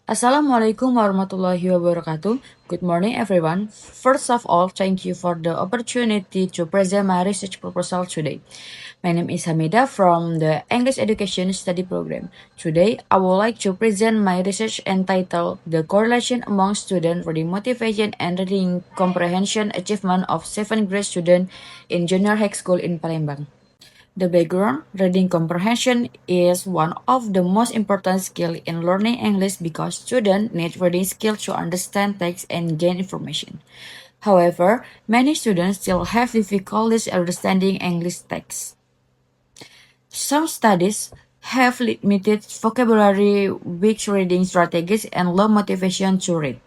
Assalamualaikum warahmatullahi wabarakatuh. Good morning, everyone. First of all, thank you for the opportunity to present my research proposal today. My name is Hamida from the English Education Study Program. Today, I would like to present my research entitled The Correlation Among Student Reading Motivation and Reading Comprehension Achievement of 7th grade students in Junior High School in Palembang. The background, reading comprehension is one of the most important skills in learning English because students need reading skills to understand text and gain information. However, many students still have difficulties understanding English text. Some studies have limited vocabulary, weak reading strategies, and low motivation to read.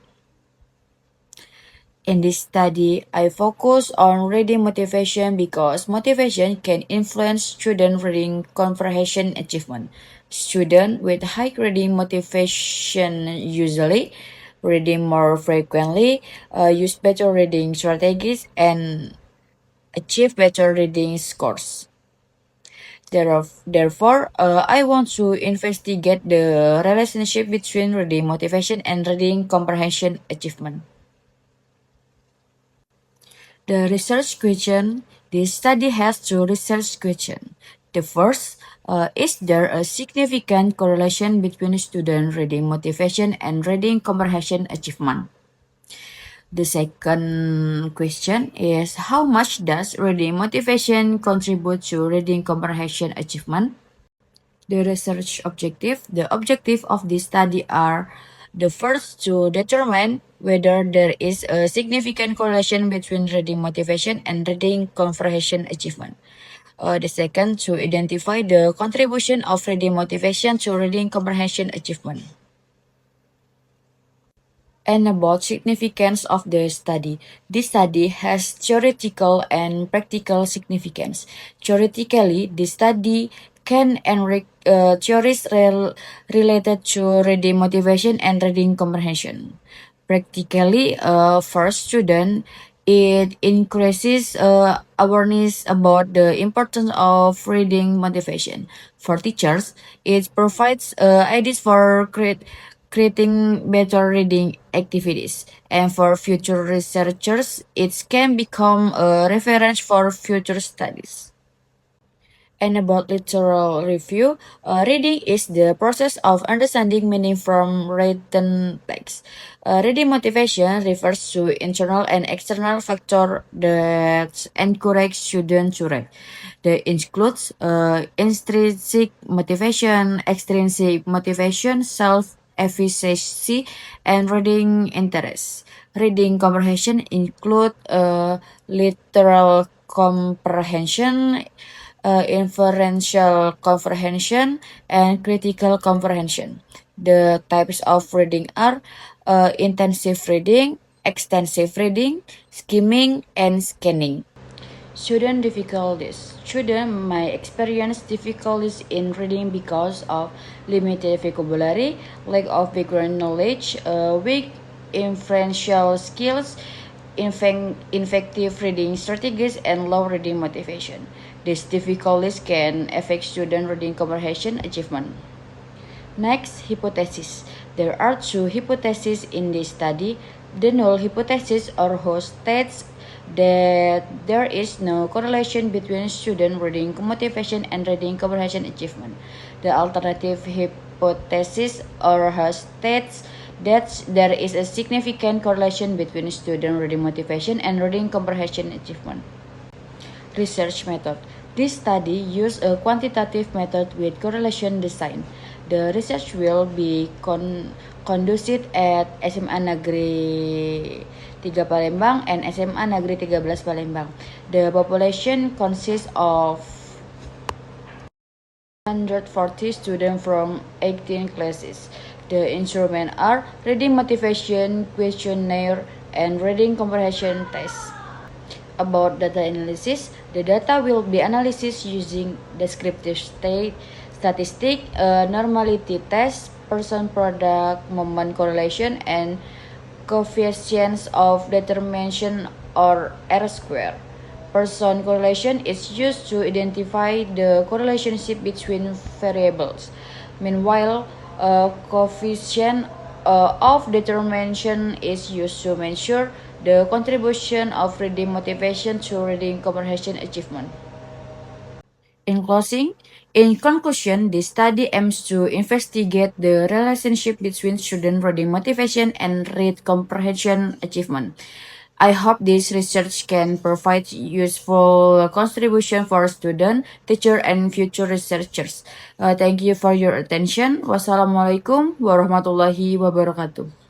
In this study, I focus on reading motivation because motivation can influence student reading comprehension achievement. Students with high reading motivation usually reading more frequently, use better reading strategies, and achieve better reading scores. Therefore, I want to investigate the relationship between reading motivation and reading comprehension achievement. The research question. This study has two research questions. The first, is there a significant correlation between student reading motivation and reading comprehension achievement? The second question is, how much does reading motivation contribute to reading comprehension achievement? The research objective. The objective of this study are the first to determine whether there is a significant correlation between reading motivation and reading comprehension achievement. The second to identify the contribution of reading motivation to reading comprehension achievement. And about significance of the study. This study has theoretical and practical significance. Theoretically, the study can enrich theories related to reading motivation and reading comprehension. Practically, for students, it increases awareness about the importance of reading motivation. For teachers, it provides ideas for creating better reading activities. And for future researchers, it can become a reference for future studies. And about literal review, reading is the process of understanding meaning from written text. Reading motivation refers to internal and external factors that encourage students to read. They includes intrinsic motivation, extrinsic motivation, self-efficacy, and reading interest. Reading comprehension include literal comprehension, inferential comprehension, and critical comprehension. The types of reading are intensive reading, extensive reading, skimming, and scanning. Student difficulties. Student may experience difficulties in reading because of limited vocabulary, lack of background knowledge, weak inferential skills, effective reading strategies, and low reading motivation. These difficulties can affect student reading comprehension achievement. Next, hypothesis. There are two hypotheses in this study. The null hypothesis or who states that there is no correlation between student reading motivation and reading comprehension achievement. The alternative hypothesis or who states that there is a significant correlation between student reading motivation and reading comprehension achievement. Research method. This study used a quantitative method with correlation design. The research will be conducted at SMA Negeri 3 Palembang and SMA Negeri 13 Palembang. The population consists of 140 students from 18 classes. The instruments are reading motivation questionnaire and reading comprehension test. About data analysis, the data will be analyzed using descriptive statistic, normality test, person product moment correlation, and coefficients of determination or R square. Person correlation is used to identify the correlationship between variables. Meanwhile, coefficient of determination is used to measure the contribution of reading motivation to reading comprehension achievement. In conclusion, this study aims to investigate the relationship between student reading motivation and read comprehension achievement. I hope this research can provide useful contribution for students, teachers, and future researchers. Thank you for your attention. Wassalamualaikum warahmatullahi wabarakatuh.